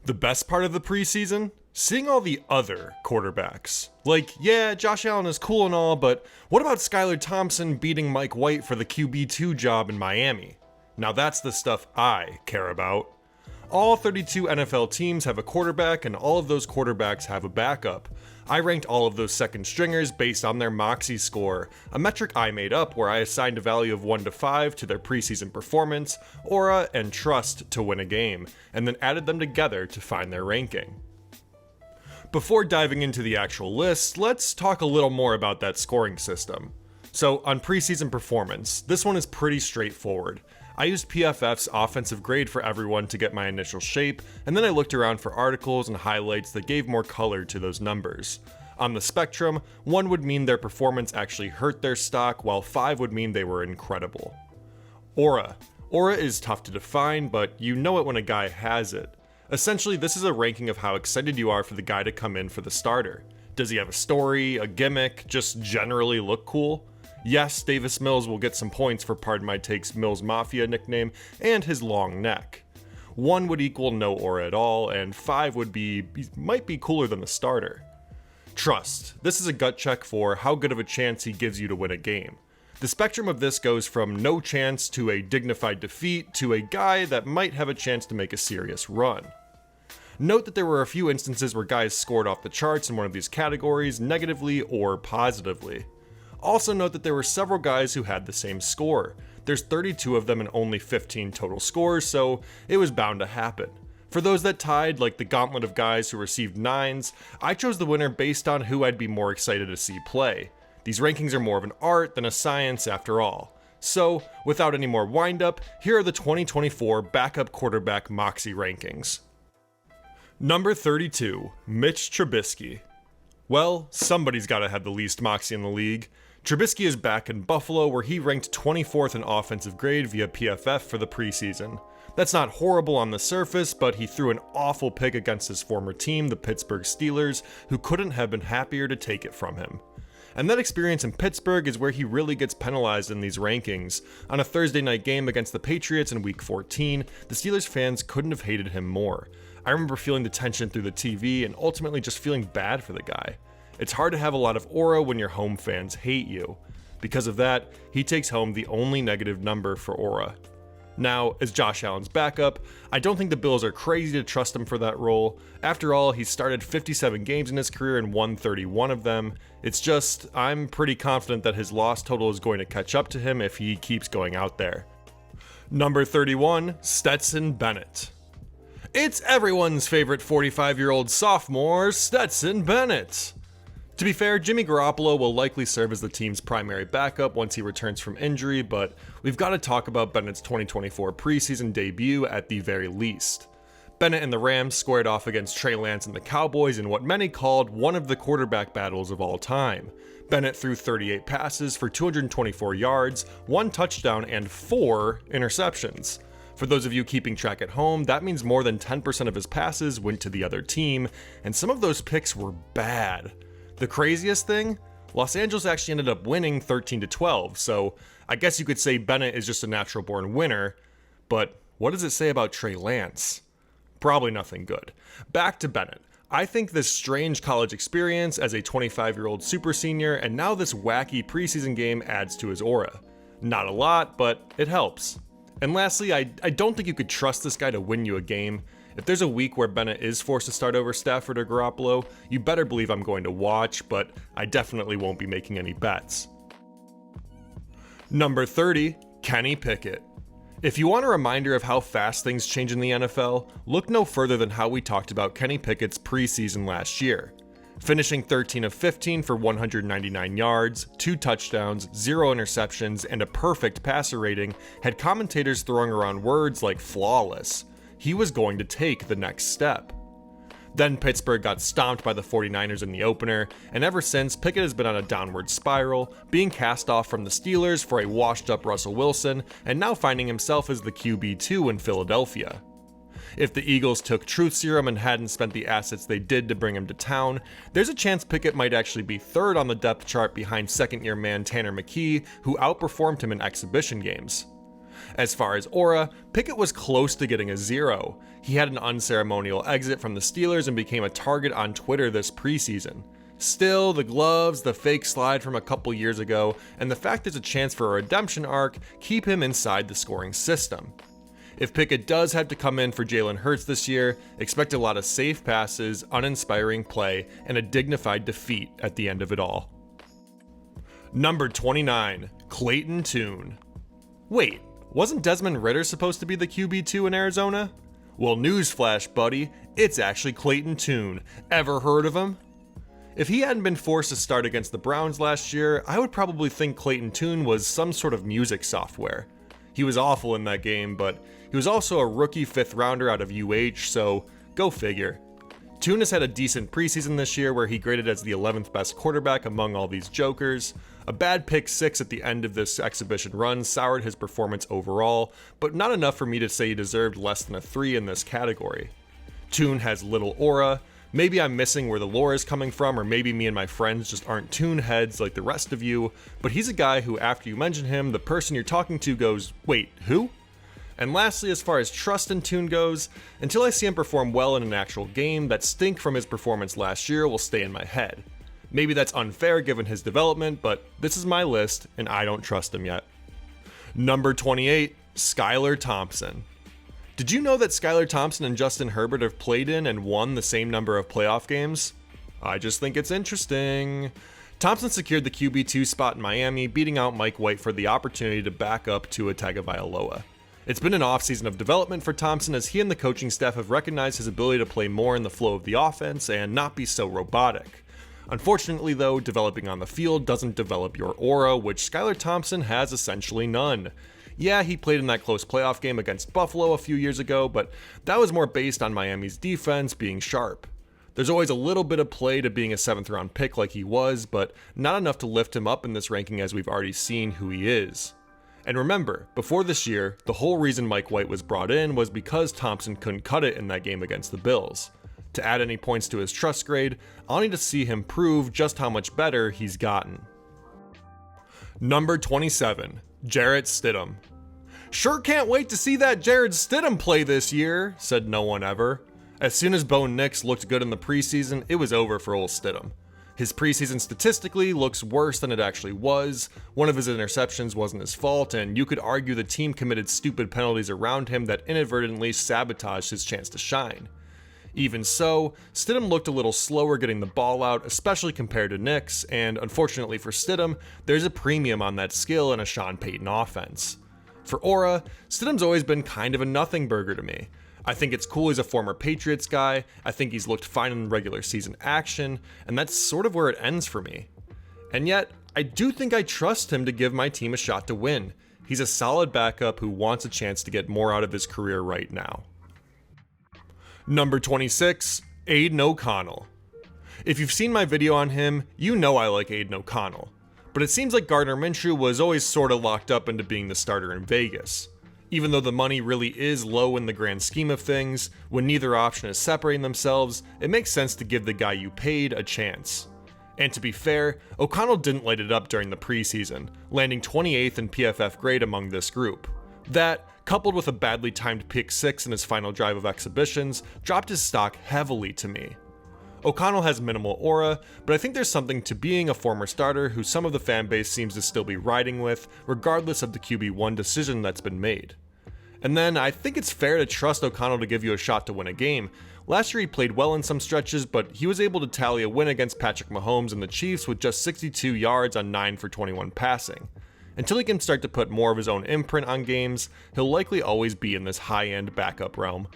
The best part of the preseason? Seeing all the other quarterbacks. Like, yeah, Josh Allen is cool and all, but what about Skylar Thompson beating Mike White for the QB2 job in Miami? Now that's the stuff I care about. All 32 NFL teams have a quarterback, and all of those quarterbacks have a backup. I ranked all of those second stringers based on their Moxie Score, a metric I made up where I assigned a value of 1 to 5 to their preseason performance, aura, and trust to win a game, and then added them together to find their ranking. Before diving into the actual list, let's talk a little more about that scoring system. So, on preseason performance, this one is pretty straightforward. I used PFF's offensive grade for everyone to get my initial shape, and then I looked around for articles and highlights that gave more color to those numbers. On the spectrum, 1 would mean their performance actually hurt their stock, while 5 would mean they were incredible. Aura. Aura is tough to define, but you know it when a guy has it. Essentially, this is a ranking of how excited you are for the guy to come in for the starter. Does he have a story, a gimmick, just generally look cool? Yes, Davis Mills will get some points for Pardon My Take's Mills Mafia nickname and his long neck. 1 would equal no aura at all, and 5 might be cooler than the starter. Trust. This is a gut check for how good of a chance he gives you to win a game. The spectrum of this goes from no chance to a dignified defeat to a guy that might have a chance to make a serious run. Note that there were a few instances where guys scored off the charts in one of these categories, negatively or positively. Also note that there were several guys who had the same score. There's 32 of them and only 15 total scores, so it was bound to happen. For those that tied, like the gauntlet of guys who received 9s, I chose the winner based on who I'd be more excited to see play. These rankings are more of an art than a science after all. So, without any more wind-up, here are the 2024 backup quarterback Moxie rankings. Number 32, Mitch Trubisky. Well, somebody's gotta have the least Moxie in the league. Trubisky is back in Buffalo, where he ranked 24th in offensive grade via PFF for the preseason. That's not horrible on the surface, but he threw an awful pick against his former team, the Pittsburgh Steelers, who couldn't have been happier to take it from him. And that experience in Pittsburgh is where he really gets penalized in these rankings. On a Thursday night game against the Patriots in Week 14, the Steelers fans couldn't have hated him more. I remember feeling the tension through the TV and ultimately just feeling bad for the guy. It's hard to have a lot of aura when your home fans hate you. Because of that, he takes home the only negative number for aura. Now, as Josh Allen's backup, I don't think the Bills are crazy to trust him for that role. After all, he started 57 games in his career and won 31 of them. It's just, I'm pretty confident that his loss total is going to catch up to him if he keeps going out there. Number 31, Stetson Bennett. It's everyone's favorite 45-year-old sophomore, Stetson Bennett. To be fair, Jimmy Garoppolo will likely serve as the team's primary backup once he returns from injury, but we've got to talk about Bennett's 2024 preseason debut at the very least. Bennett and the Rams squared off against Trey Lance and the Cowboys in what many called one of the quarterback battles of all time. Bennett threw 38 passes for 224 yards, 1 touchdown, and 4 interceptions. For those of you keeping track at home, that means more than 10% of his passes went to the other team, and some of those picks were bad. The craziest thing? Los Angeles actually ended up winning 13-12, so I guess you could say Bennett is just a natural born winner, but what does it say about Trey Lance? Probably nothing good. Back to Bennett. I think this strange college experience as a 25-year-old super senior and now this wacky preseason game adds to his aura. Not a lot, but it helps. And lastly, I don't think you could trust this guy to win you a game. If there's a week where Bennett is forced to start over Stafford or Garoppolo, you better believe I'm going to watch, but I definitely won't be making any bets. Number 30, Kenny Pickett. If you want a reminder of how fast things change in the NFL, look no further than how we talked about Kenny Pickett's preseason last year. Finishing 13 of 15 for 199 yards, 2 touchdowns, 0 interceptions, and a perfect passer rating had commentators throwing around words like flawless. He was going to take the next step. Then Pittsburgh got stomped by the 49ers in the opener, and ever since, Pickett has been on a downward spiral, being cast off from the Steelers for a washed-up Russell Wilson, and now finding himself as the QB2 in Philadelphia. If the Eagles took truth serum and hadn't spent the assets they did to bring him to town, there's a chance Pickett might actually be third on the depth chart behind second-year man Tanner McKee, who outperformed him in exhibition games. As far as aura, Pickett was close to getting a 0. He had an unceremonial exit from the Steelers and became a target on Twitter this preseason. Still, the gloves, the fake slide from a couple years ago, and the fact there's a chance for a redemption arc keep him inside the scoring system. If Pickett does have to come in for Jalen Hurts this year, expect a lot of safe passes, uninspiring play, and a dignified defeat at the end of it all. Number 29, Clayton Tune. Wait, wasn't Desmond Ridder supposed to be the QB2 in Arizona? Well, newsflash, buddy, it's actually Clayton Tune. Ever heard of him? If he hadn't been forced to start against the Browns last year, I would probably think Clayton Tune was some sort of music software. He was awful in that game, but he was also a rookie 5th rounder out of UH, so go figure. Tune has had a decent preseason this year where he graded as the 11th best quarterback among all these jokers. A bad pick 6 at the end of this exhibition run soured his performance overall, but not enough for me to say he deserved less than a 3 in this category. Tune has little aura. Maybe I'm missing where the lore is coming from, or maybe me and my friends just aren't Tune heads like the rest of you, but he's a guy who, after you mention him, the person you're talking to goes, wait, who? And lastly, as far as trust in Tune goes, until I see him perform well in an actual game, that stink from his performance last year will stay in my head. Maybe that's unfair given his development, but this is my list, and I don't trust him yet. Number 28, Skylar Thompson. Did you know that Skylar Thompson and Justin Herbert have played in and won the same number of playoff games? I just think it's interesting. Thompson secured the QB2 spot in Miami, beating out Mike White for the opportunity to back up Tua Tagovailoa. It's been an offseason of development for Thompson as he and the coaching staff have recognized his ability to play more in the flow of the offense and not be so robotic. Unfortunately though, developing on the field doesn't develop your aura, which Skylar Thompson has essentially none. Yeah, he played in that close playoff game against Buffalo a few years ago, but that was more based on Miami's defense being sharp. There's always a little bit of play to being a 7th round pick like he was, but not enough to lift him up in this ranking as we've already seen who he is. And remember, before this year, the whole reason Mike White was brought in was because Thompson couldn't cut it in that game against the Bills. To add any points to his trust grade, I'll need to see him prove just how much better he's gotten. Number 27, Jarrett Stidham. Sure can't wait to see that Jarrett Stidham play this year, said no one ever. As soon as Bo Nix looked good in the preseason, it was over for old Stidham. His preseason statistically looks worse than it actually was. One of his interceptions wasn't his fault, and you could argue the team committed stupid penalties around him that inadvertently sabotaged his chance to shine. Even so, Stidham looked a little slower getting the ball out, especially compared to Nix, and unfortunately for Stidham, there's a premium on that skill in a Sean Payton offense. For aura, Stidham's always been kind of a nothing burger to me. I think it's cool he's a former Patriots guy, I think he's looked fine in regular season action, and that's sort of where it ends for me. And yet, I do think I trust him to give my team a shot to win. He's a solid backup who wants a chance to get more out of his career right now. Number 26, Aidan O'Connell. If you've seen my video on him, you know I like Aidan O'Connell. But it seems like Gardner Minshew was always sorta locked up into being the starter in Vegas. Even though the money really is low in the grand scheme of things, when neither option is separating themselves, it makes sense to give the guy you paid a chance. And to be fair, O'Connell didn't light it up during the preseason, landing 28th in PFF grade among this group. That, coupled with a badly timed pick 6 in his final drive of exhibitions, dropped his stock heavily to me. O'Connell has minimal aura, but I think there's something to being a former starter who some of the fan base seems to still be riding with, regardless of the QB1 decision that's been made. And then, I think it's fair to trust O'Connell to give you a shot to win a game. Last year he played well in some stretches, but he was able to tally a win against Patrick Mahomes and the Chiefs with just 62 yards on 9 for 21 passing. Until he can start to put more of his own imprint on games, he'll likely always be in this high-end backup realm.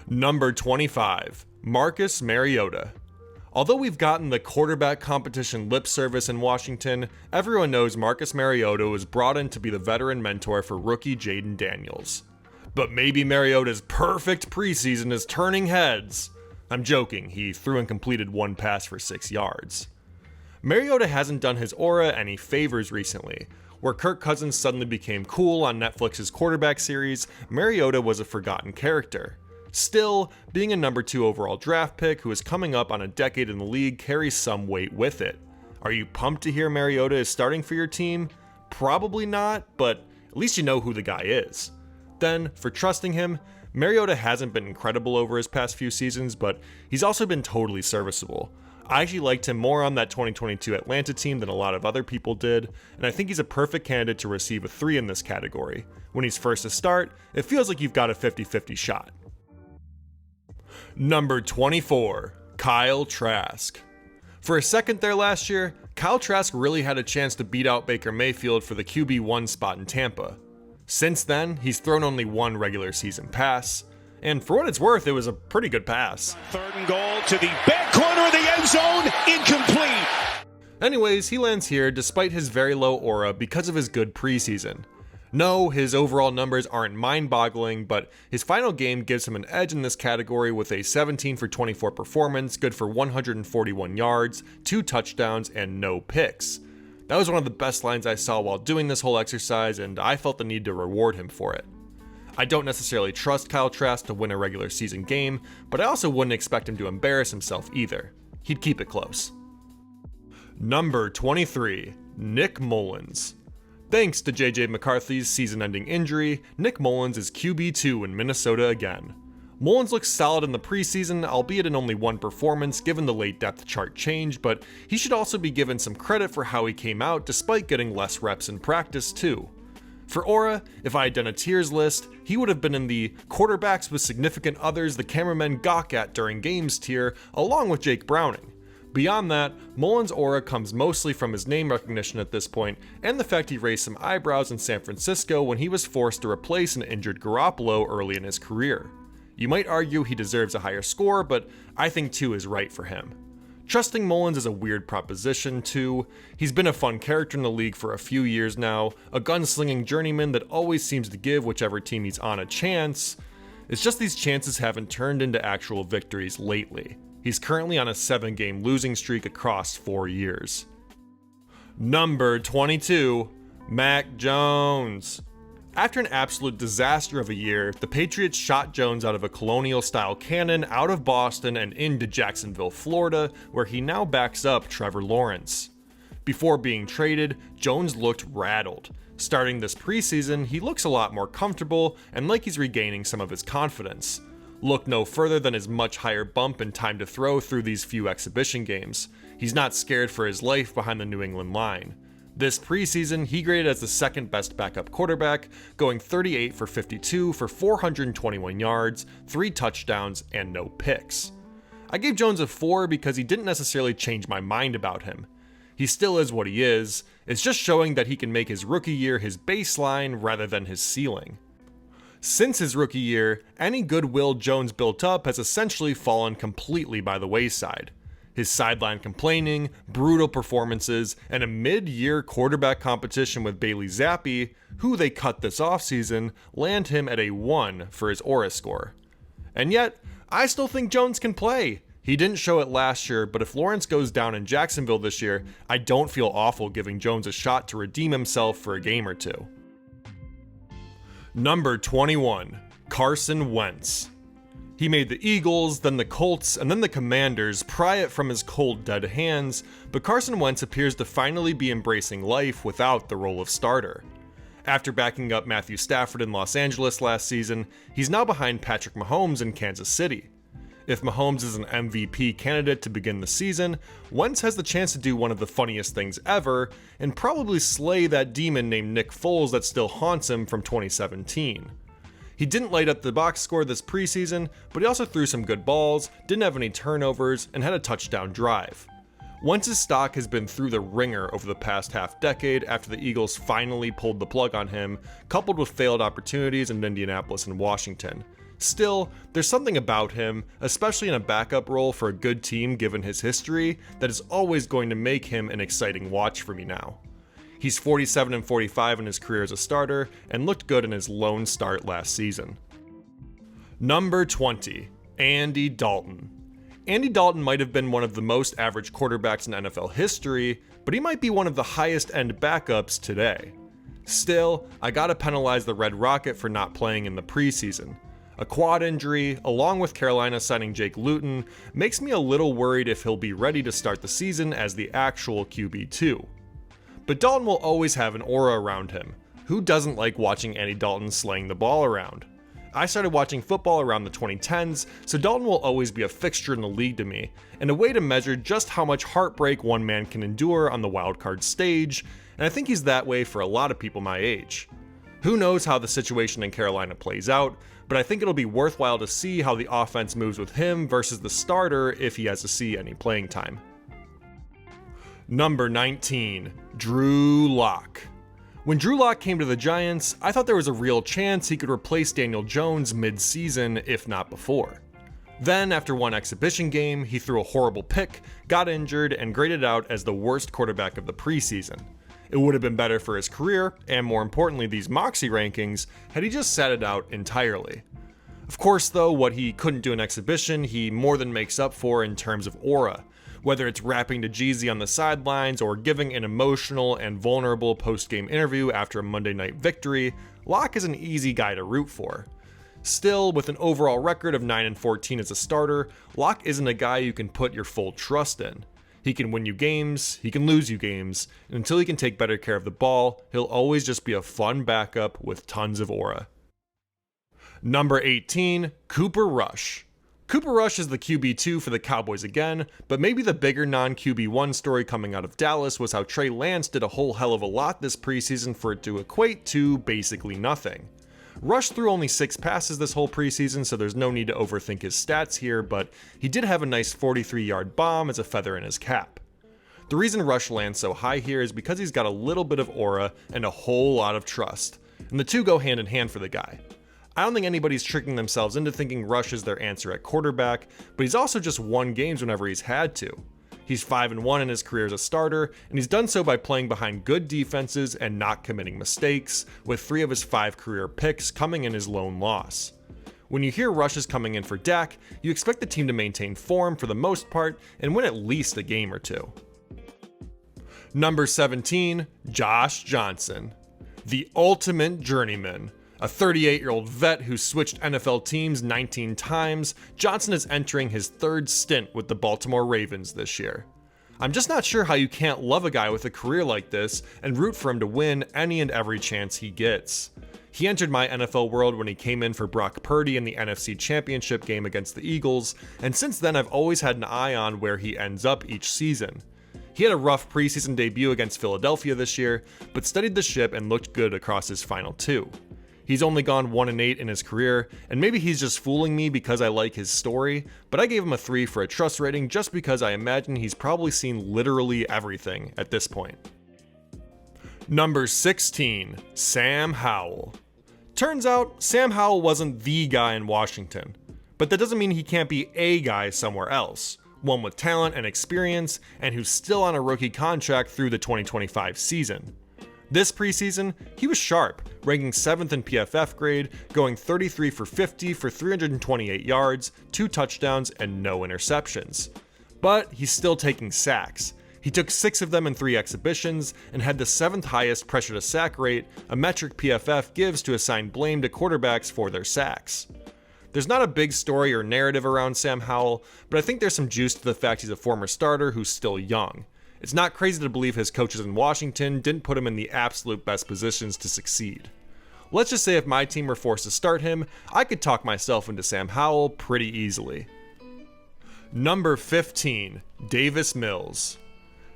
Number 25, Marcus Mariota. Although we've gotten the quarterback competition lip service in Washington, everyone knows Marcus Mariota was brought in to be the veteran mentor for rookie Jaden Daniels. But maybe Mariota's perfect preseason is turning heads. I'm joking, he threw and completed one pass for 6 yards. Mariota hasn't done his aura any favors recently. Where Kirk Cousins suddenly became cool on Netflix's quarterback series, Mariota was a forgotten character. Still, being a number 2 overall draft pick who is coming up on a decade in the league carries some weight with it. Are you pumped to hear Mariota is starting for your team? Probably not, but At least you know who the guy is. Then, for trusting him, Mariota hasn't been incredible over his past few seasons, but he's also been totally serviceable. I actually liked him more on that 2022 Atlanta team than a lot of other people did, and I think he's a perfect candidate to receive a 3 in this category. When he's first to start, it feels like you've got a 50-50 shot. Number 24, Kyle Trask. For a second there last year, Kyle Trask really had a chance to beat out Baker Mayfield for the QB1 spot in Tampa. Since then, he's thrown only 1 regular season pass, and for what it's worth, it was a pretty good pass. 3rd and goal to the back corner of the end zone, incomplete. Anyways, he lands here despite his very low aura because of his good preseason. No, his overall numbers aren't mind-boggling, but his final game gives him an edge in this category with a 17 for 24 performance, good for 141 yards, 2 touchdowns, and no picks. That was one of the best lines I saw while doing this whole exercise, and I felt the need to reward him for it. I don't necessarily trust Kyle Trask to win a regular season game, but I also wouldn't expect him to embarrass himself either. He'd keep it close. Number 23, Nick Mullens. Thanks to JJ McCarthy's season-ending injury, Nick Mullens is QB2 in Minnesota again. Mullens looks solid in the preseason, albeit in only 1 performance given the late depth chart change, but he should also be given some credit for how he came out despite getting less reps in practice too. For aura, if I had done a tiers list, he would have been in the quarterbacks with significant others the cameramen gawk at during games tier, along with Jake Browning. Beyond that, Mullens' aura comes mostly from his name recognition at this point, and the fact he raised some eyebrows in San Francisco when he was forced to replace an injured Garoppolo early in his career. You might argue he deserves a higher score, but I think 2 is right for him. Trusting Mullens is a weird proposition too. He's been a fun character in the league for a few years now, a gunslinging journeyman that always seems to give whichever team he's on a chance. It's just these chances haven't turned into actual victories lately. He's currently on a 7-game losing streak across 4 years. Number 22, Mac Jones. After an absolute disaster of a year, the Patriots shot Jones out of a colonial-style cannon out of Boston and into Jacksonville, Florida, where he now backs up Trevor Lawrence. Before being traded, Jones looked rattled. Starting this preseason, he looks a lot more comfortable and like he's regaining some of his confidence. Look no further than his much higher bump in time to throw through these few exhibition games. He's not scared for his life behind the New England line. This preseason, he graded as the 2nd best backup quarterback, going 38 for 52 for 421 yards, 3 touchdowns, and no picks. I gave Jones a 4 because he didn't necessarily change my mind about him. He still is what he is, it's just showing that he can make his rookie year his baseline rather than his ceiling. Since his rookie year, any goodwill Jones built up has essentially fallen completely by the wayside. His sideline complaining, brutal performances, and a mid-year quarterback competition with Bailey Zappi, who they cut this offseason, land him at a 1 for his aura score. And yet, I still think Jones can play. He didn't show it last year, but if Lawrence goes down in Jacksonville this year, I don't feel awful giving Jones a shot to redeem himself for a game or 2. Number 21, Carson Wentz. He made the Eagles, then the Colts, and then the Commanders pry it from his cold, dead hands, but Carson Wentz appears to finally be embracing life without the role of starter. After backing up Matthew Stafford in Los Angeles last season, he's now behind Patrick Mahomes in Kansas City. If Mahomes is an MVP candidate to begin the season, Wentz has the chance to do one of the funniest things ever, and probably slay that demon named Nick Foles that still haunts him from 2017. He didn't light up the box score this preseason, but he also threw some good balls, didn't have any turnovers, and had a touchdown drive. Wentz's stock has been through the ringer over the past half-decade after the Eagles finally pulled the plug on him, coupled with failed opportunities in Indianapolis and Washington. Still, there's something about him, especially in a backup role for a good team given his history, that is always going to make him an exciting watch for me now. He's 47-45 in his career as a starter, and looked good in his lone start last season. Number 20, Andy Dalton. Andy Dalton might have been one of the most average quarterbacks in NFL history, but he might be one of the highest end backups today. Still, I gotta penalize the Red Rocket for not playing in the preseason. A quad injury, along with Carolina signing Jake Luton, makes me a little worried if he'll be ready to start the season as the actual QB2. But Dalton will always have an aura around him. Who doesn't like watching Andy Dalton slaying the ball around? I started watching football around the 2010s, so Dalton will always be a fixture in the league to me, and a way to measure just how much heartbreak one man can endure on the wildcard stage, and I think he's that way for a lot of people my age. Who knows how the situation in Carolina plays out, but I think it'll be worthwhile to see how the offense moves with him versus the starter if he has to see any playing time. Number 19, Drew Lock. When Drew Lock came to the Giants, I thought there was a real chance he could replace Daniel Jones mid-season, if not before. Then, after one exhibition game, he threw a horrible pick, got injured, and graded out as the worst quarterback of the preseason. It would have been better for his career, and more importantly these Moxie rankings, had he just sat it out entirely. Of course though, what he couldn't do in exhibition, he more than makes up for in terms of aura. Whether it's rapping to Jeezy on the sidelines or giving an emotional and vulnerable post-game interview after a Monday night victory, Lock is an easy guy to root for. Still, with an overall record of 9-14 as a starter, Lock isn't a guy you can put your full trust in. He can win you games, he can lose you games, and until he can take better care of the ball, he'll always just be a fun backup with tons of aura. Number 18, Cooper Rush. Cooper Rush is the QB2 for the Cowboys again, but maybe the bigger non-QB1 story coming out of Dallas was how Trey Lance did a whole hell of a lot this preseason for it to equate to basically nothing. Rush threw only 6 passes this whole preseason, so there's no need to overthink his stats here, but he did have a nice 43-yard bomb as a feather in his cap. The reason Rush lands so high here is because he's got a little bit of aura and a whole lot of trust, and the two go hand in hand for the guy. I don't think anybody's tricking themselves into thinking Rush is their answer at quarterback, but he's also just won games whenever he's had to. He's 5-1 in his career as a starter, and he's done so by playing behind good defenses and not committing mistakes, with 3 of his 5 career picks coming in his lone loss. When you hear Rush is coming in for Dak, you expect the team to maintain form for the most part and win at least a game or two. Number 17, Josh Johnson. The ultimate journeyman. A 38-year-old vet who switched NFL teams 19 times, Johnson is entering his 3rd stint with the Baltimore Ravens this year. I'm just not sure how you can't love a guy with a career like this and root for him to win any and every chance he gets. He entered my NFL world when he came in for Brock Purdy in the NFC Championship game against the Eagles, and since then I've always had an eye on where he ends up each season. He had a rough preseason debut against Philadelphia this year, but steadied the ship and looked good across his final 2. He's only gone 1-8 in his career, and maybe he's just fooling me because I like his story, but I gave him a 3 for a trust rating just because I imagine he's probably seen literally everything at this point. Number 16, Sam Howell. Turns out, Sam Howell wasn't the guy in Washington, but that doesn't mean he can't be a guy somewhere else, one with talent and experience, and who's still on a rookie contract through the 2025 season. This preseason, he was sharp, ranking 7th in PFF grade, going 33 for 50 for 328 yards, 2 touchdowns, and no interceptions. But he's still taking sacks. He took 6 of them in 3 exhibitions and had the 7th highest pressure to sack rate, a metric PFF gives to assign blame to quarterbacks for their sacks. There's not a big story or narrative around Sam Howell, but I think there's some juice to the fact he's a former starter who's still young. It's not crazy to believe his coaches in Washington didn't put him in the absolute best positions to succeed. Let's just say if my team were forced to start him, I could talk myself into Sam Howell pretty easily. Number 15, Davis Mills.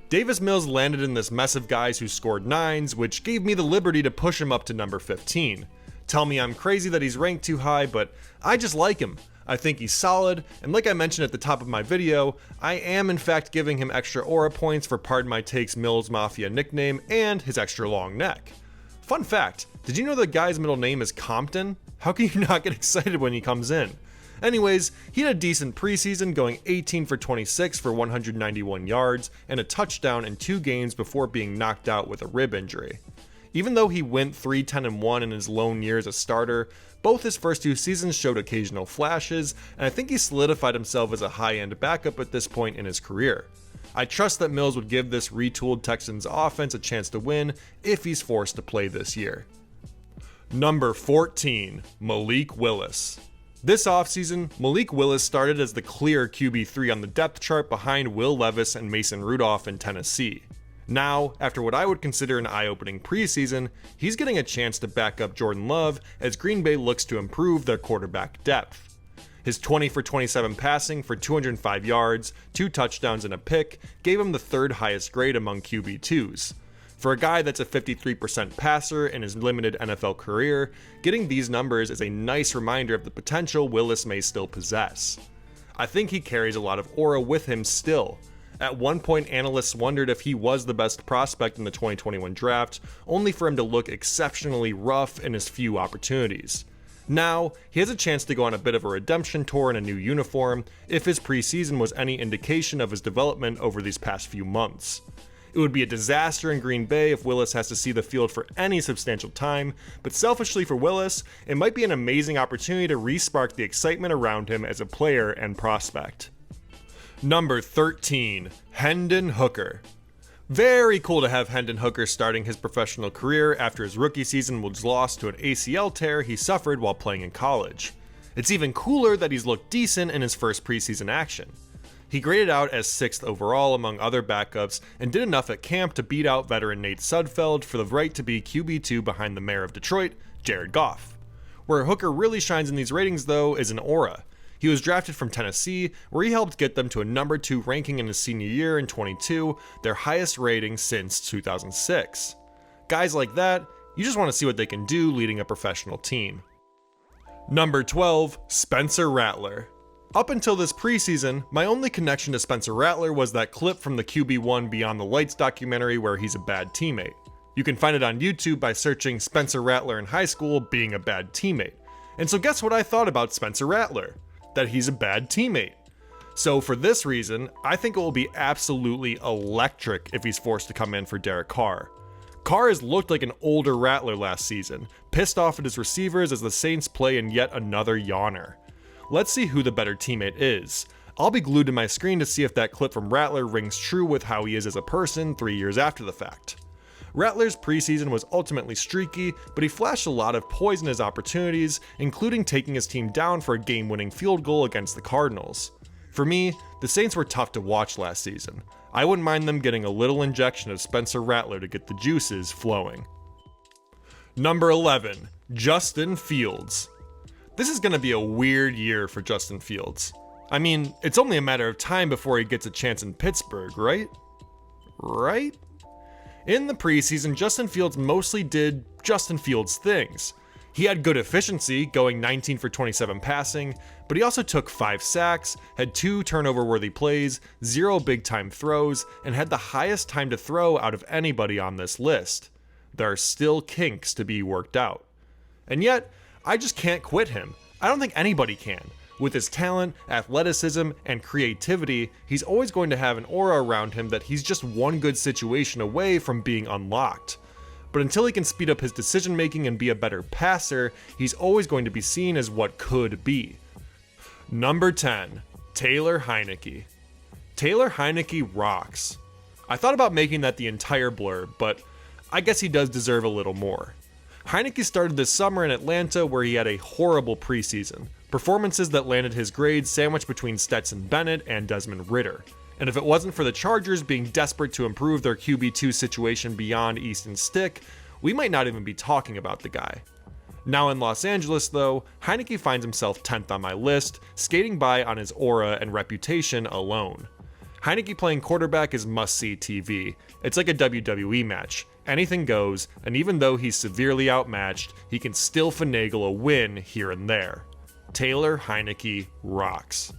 Davis Mills landed in this mess of guys who scored 9s, which gave me the liberty to push him up to number 15. Tell me I'm crazy that he's ranked too high, but I just like him. I think he's solid, and like I mentioned at the top of my video, I am in fact giving him extra aura points for Pardon My Take's Mills Mafia nickname and his extra long neck. Fun fact, did you know the guy's middle name is Compton? How can you not get excited when he comes in? Anyways, he had a decent preseason, going 18 for 26 for 191 yards and a touchdown in 2 games before being knocked out with a rib injury. Even though he went 3-10-1 in his lone year as a starter, both his first 2 seasons showed occasional flashes, and I think he solidified himself as a high-end backup at this point in his career. I trust that Mills would give this retooled Texans offense a chance to win if he's forced to play this year. Number 14, Malik Willis. This offseason, Malik Willis started as the clear QB3 on the depth chart behind Will Levis and Mason Rudolph in Tennessee. Now, after what I would consider an eye-opening preseason, he's getting a chance to back up Jordan Love as Green Bay looks to improve their quarterback depth. His 20 for 27 passing for 205 yards, 2 touchdowns and a pick gave him the 3rd highest grade among QB2s. For a guy that's a 53% passer in his limited NFL career, getting these numbers is a nice reminder of the potential Willis may still possess. I think he carries a lot of aura with him still. At one point, analysts wondered if he was the best prospect in the 2021 draft, only for him to look exceptionally rough in his few opportunities. Now, he has a chance to go on a bit of a redemption tour in a new uniform, if his preseason was any indication of his development over these past few months. It would be a disaster in Green Bay if Willis has to see the field for any substantial time, but selfishly for Willis, it might be an amazing opportunity to re-spark the excitement around him as a player and prospect. Number 13, Hendon Hooker. Very cool to have Hendon Hooker starting his professional career after his rookie season was lost to an ACL tear he suffered while playing in college. It's even cooler that he's looked decent in his first preseason action. He graded out as 6th overall among other backups and did enough at camp to beat out veteran Nate Sudfeld for the right to be QB2 behind the mayor of Detroit, Jared Goff. Where Hooker really shines in these ratings though is an aura. He was drafted from Tennessee, where he helped get them to a number 2 ranking in his senior year in 22, their highest rating since 2006. Guys like that, you just want to see what they can do leading a professional team. Number 12, Spencer Rattler. Up until this preseason, my only connection to Spencer Rattler was that clip from the QB1 Beyond the Lights documentary where he's a bad teammate. You can find it on YouTube by searching Spencer Rattler in high school being a bad teammate. And so guess what I thought about Spencer Rattler? That he's a bad teammate. So for this reason, I think it will be absolutely electric if he's forced to come in for Derek Carr. Carr has looked like an older Rattler last season, pissed off at his receivers as the Saints play in yet another yawner. Let's see who the better teammate is. I'll be glued to my screen to see if that clip from Rattler rings true with how he is as a person 3 years after the fact. Rattler's preseason was ultimately streaky, but he flashed a lot of poisonous opportunities, including taking his team down for a game-winning field goal against the Cardinals. For me, the Saints were tough to watch last season. I wouldn't mind them getting a little injection of Spencer Rattler to get the juices flowing. Number 11, Justin Fields. This is going to be a weird year for Justin Fields. I mean, it's only a matter of time before he gets a chance in Pittsburgh, right? Right? In the preseason, Justin Fields mostly did Justin Fields things. He had good efficiency, going 19 for 27 passing, but he also took 5 sacks, had 2 turnover-worthy plays, 0 big-time throws, and had the highest time to throw out of anybody on this list. There are still kinks to be worked out. And yet, I just can't quit him. I don't think anybody can. With his talent, athleticism, and creativity, he's always going to have an aura around him that he's just one good situation away from being unlocked. But until he can speed up his decision making and be a better passer, he's always going to be seen as what could be. Number 10, Taylor Heinicke. Taylor Heinicke rocks. I thought about making that the entire blurb, but I guess he does deserve a little more. Heinicke started this summer in Atlanta where he had a horrible preseason. Performances that landed his grades sandwiched between Stetson Bennett and Desmond Ridder. And if it wasn't for the Chargers being desperate to improve their QB2 situation beyond Easton Stick, we might not even be talking about the guy. Now in Los Angeles though, Heinicke finds himself 10th on my list, skating by on his aura and reputation alone. Heinicke playing quarterback is must-see TV. It's like a WWE match. Anything goes, and even though he's severely outmatched, he can still finagle a win here and there. Taylor Heinicke rocks.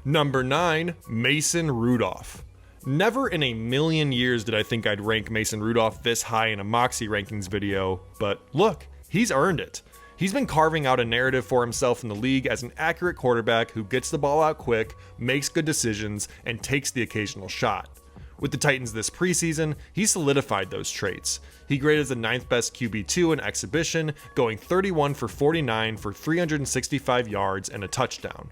Number 9, Mason Rudolph. Never in a million years did I think I'd rank Mason Rudolph this high in a Moxie rankings video, but look, he's earned it. He's been carving out a narrative for himself in the league as an accurate quarterback who gets the ball out quick, makes good decisions, and takes the occasional shot. With the Titans this preseason, he solidified those traits. He graded as the 9th best QB2 in exhibition, going 31 for 49 for 365 yards and a touchdown.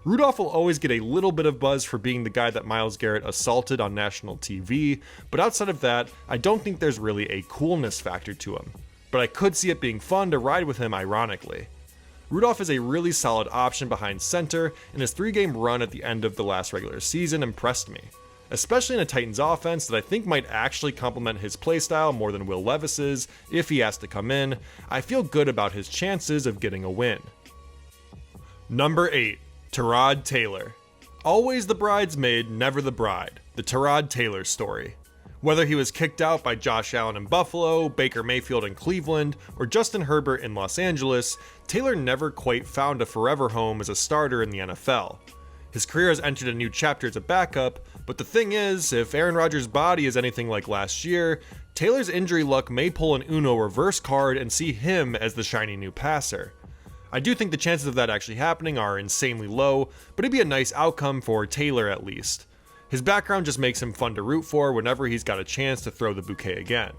Rudolph will always get a little bit of buzz for being the guy that Myles Garrett assaulted on national TV, but outside of that, I don't think there's really a coolness factor to him. But I could see it being fun to ride with him ironically. Rudolph is a really solid option behind center, and his 3-game run at the end of the last regular season impressed me. especially in a Titans offense that I think might actually complement his playstyle more than Will Levis's if he has to come in. I feel good about his chances of getting a win. Number 8, Tyrod Taylor. Always the bridesmaid, never the bride. The Tyrod Taylor story. Whether he was kicked out by Josh Allen in Buffalo, Baker Mayfield in Cleveland, or Justin Herbert in Los Angeles, Taylor never quite found a forever home as a starter in the NFL. His career has entered a new chapter as a backup, but the thing is, if Aaron Rodgers' body is anything like last year, Taylor's injury luck may pull an Uno reverse card and see him as the shiny new passer. I do think the chances of that actually happening are insanely low, but it'd be a nice outcome for Taylor at least. His background just makes him fun to root for whenever he's got a chance to throw the bouquet again.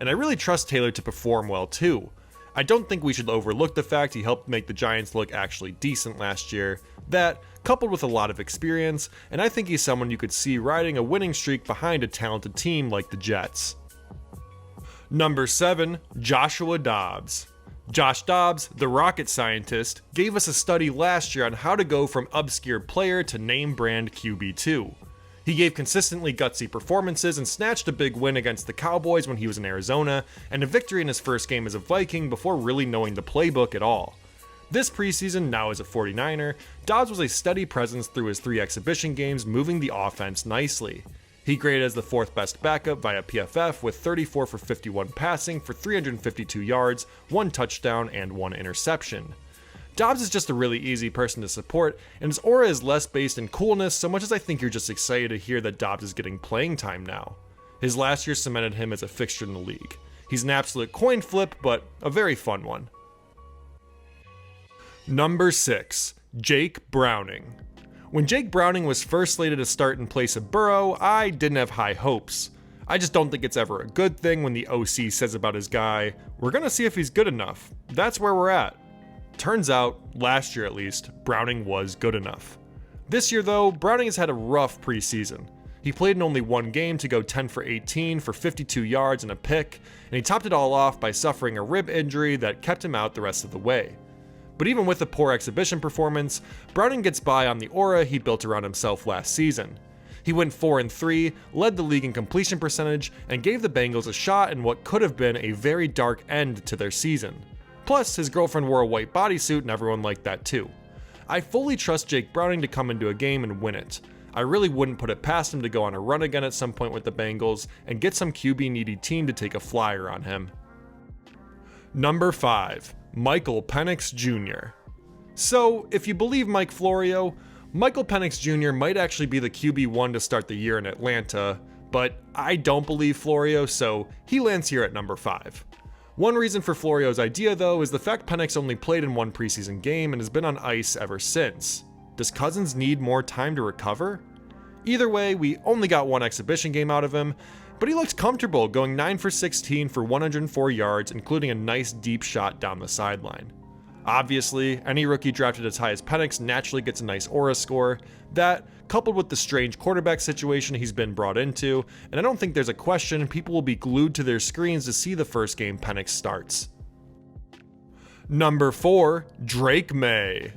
And I really trust Taylor to perform well too. I don't think we should overlook the fact he helped make the Giants look actually decent last year. That, coupled with a lot of experience, and I think he's someone you could see riding a winning streak behind a talented team like the Jets. Number 7, Joshua Dobbs. Josh Dobbs, the rocket scientist, gave us a study last year on how to go from obscure player to name brand QB2. He gave consistently gutsy performances and snatched a big win against the Cowboys when he was in Arizona, and a victory in his first game as a Viking before really knowing the playbook at all. This preseason, now as a 49er, Dobbs was a steady presence through his 3 exhibition games, moving the offense nicely. He graded as the 4th best backup via PFF with 34 for 51 passing for 352 yards, 1 touchdown, and 1 interception. Dobbs is just a really easy person to support, and his aura is less based in coolness so much as I think you're just excited to hear that Dobbs is getting playing time now. His last year cemented him as a fixture in the league. He's an absolute coin flip, but a very fun one. Number 6, Jake Browning. When Jake Browning was first slated to start in place of Burrow, I didn't have high hopes. I just don't think it's ever a good thing when the OC says about his guy, "We're gonna see if he's good enough." That's where we're at. Turns out, last year at least, Browning was good enough. This year though, Browning has had a rough preseason. He played in only 1 game to go 10 for 18 for 52 yards and a pick, and he topped it all off by suffering a rib injury that kept him out the rest of the way. But even with a poor exhibition performance, Browning gets by on the aura he built around himself last season. He went 4-3, led the league in completion percentage, and gave the Bengals a shot in what could have been a very dark end to their season. Plus, his girlfriend wore a white bodysuit and everyone liked that too. I fully trust Jake Browning to come into a game and win it. I really wouldn't put it past him to go on a run again at some point with the Bengals and get some QB-needy team to take a flyer on him. Number 5, Michael Penix Jr. So, if you believe Mike Florio, Michael Penix Jr. might actually be the QB1 to start the year in Atlanta, but I don't believe Florio, so he lands here at number 5. One reason for Florio's idea though is the fact Penix only played in 1 preseason game and has been on ice ever since. Does Cousins need more time to recover? Either way, we only got 1 exhibition game out of him, but he looks comfortable going 9 for 16 for 104 yards, including a nice deep shot down the sideline. Obviously, any rookie drafted as high as Penix naturally gets a nice aura score. That, coupled with the strange quarterback situation he's been brought into, and I don't think there's a question people will be glued to their screens to see the first game Penix starts. Number 4, Drake Maye.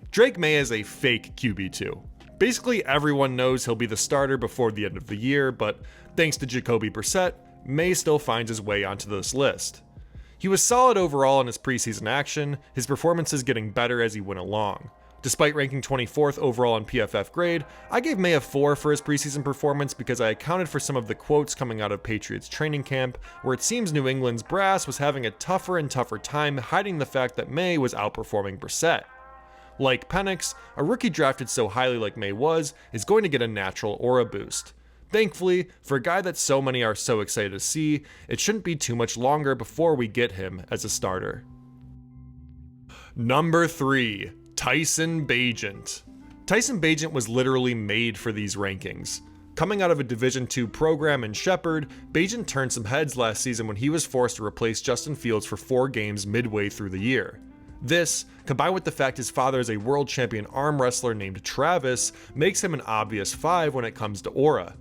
Drake Maye is a fake QB2. Basically everyone knows he'll be the starter before the end of the year, but thanks to Jacoby Brissett, Maye still finds his way onto this list. He was solid overall in his preseason action, his performances getting better as he went along. Despite ranking 24th overall in PFF grade, I gave Maye a 4 for his preseason performance because I accounted for some of the quotes coming out of Patriots training camp, where it seems New England's brass was having a tougher and tougher time hiding the fact that Maye was outperforming Brissett. Like Penix, a rookie drafted so highly like Maye was, is going to get a natural aura boost. Thankfully, for a guy that so many are so excited to see, it shouldn't be too much longer before we get him as a starter. Number 3, Tyson Bagent. Tyson Bagent was literally made for these rankings. Coming out of a Division II program in Shepherd, Bagent turned some heads last season when he was forced to replace Justin Fields for 4 games midway through the year. This, combined with the fact his father is a world champion arm wrestler named Travis, makes him an obvious 5 when it comes to aura.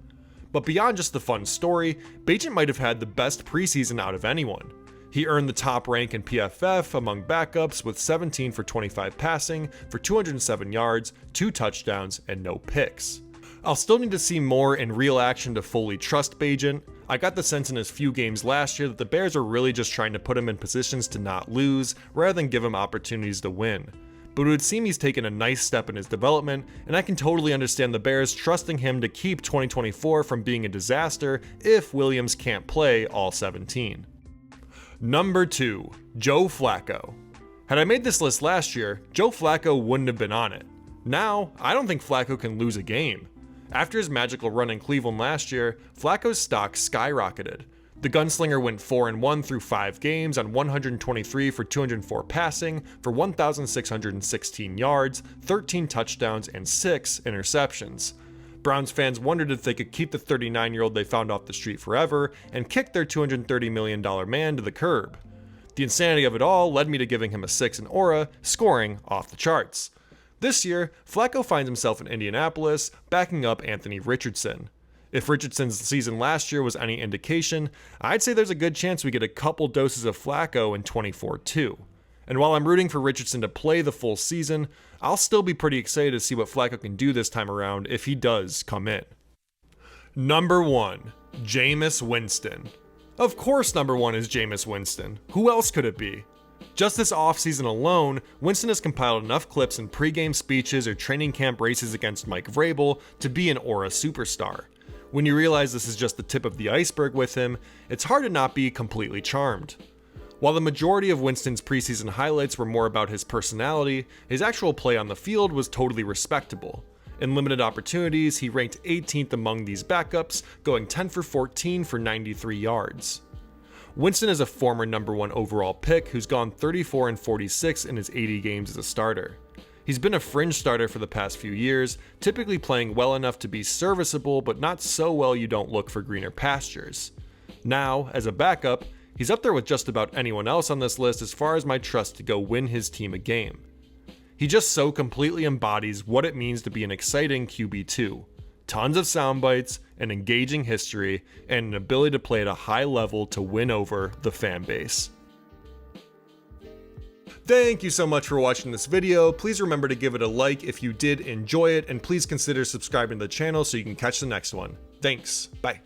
But beyond just the fun story, Bagent might have had the best preseason out of anyone. He earned the top rank in PFF among backups with 17 for 25 passing for 207 yards, 2 touchdowns, and no picks. I'll still need to see more in real action to fully trust Bagent. I got the sense in his few games last year that the Bears are really just trying to put him in positions to not lose, rather than give him opportunities to win. But it would seem he's taken a nice step in his development, and I can totally understand the Bears trusting him to keep 2024 from being a disaster if Williams can't play all 17. Number 2, Joe Flacco. Had I made this list last year, Joe Flacco wouldn't have been on it. Now, I don't think Flacco can lose a game. After his magical run in Cleveland last year, Flacco's stock skyrocketed. The gunslinger went 4-1 through 5 games on 123 for 204 passing for 1,616 yards, 13 touchdowns, and 6 interceptions. Browns fans wondered if they could keep the 39-year-old they found off the street forever and kick their $230 million man to the curb. The insanity of it all led me to giving him a 6 in aura, scoring off the charts. This year, Flacco finds himself in Indianapolis, backing up Anthony Richardson. If Richardson's season last year was any indication, I'd say there's a good chance we get a couple doses of Flacco in 24 too. And while I'm rooting for Richardson to play the full season, I'll still be pretty excited to see what Flacco can do this time around if he does come in. Number 1, Jameis Winston. Of course number 1 is Jameis Winston. Who else could it be? Just this offseason alone, Winston has compiled enough clips in pregame speeches or training camp races against Mike Vrabel to be an aura superstar. When you realize this is just the tip of the iceberg with him, it's hard to not be completely charmed. While the majority of Winston's preseason highlights were more about his personality, his actual play on the field was totally respectable. In limited opportunities, he ranked 18th among these backups, going 10 for 14 for 93 yards. Winston is a former number 1 overall pick who's gone 34-46 in his 80 games as a starter. He's been a fringe starter for the past few years, typically playing well enough to be serviceable, but not so well you don't look for greener pastures. Now, as a backup, he's up there with just about anyone else on this list as far as my trust to go win his team a game. He just so completely embodies what it means to be an exciting QB2. Tons of sound bites, an engaging history, and an ability to play at a high level to win over the fan base. Thank you so much for watching this video. Please remember to give it a like if you did enjoy it, and please consider subscribing to the channel so you can catch the next one. Thanks, bye.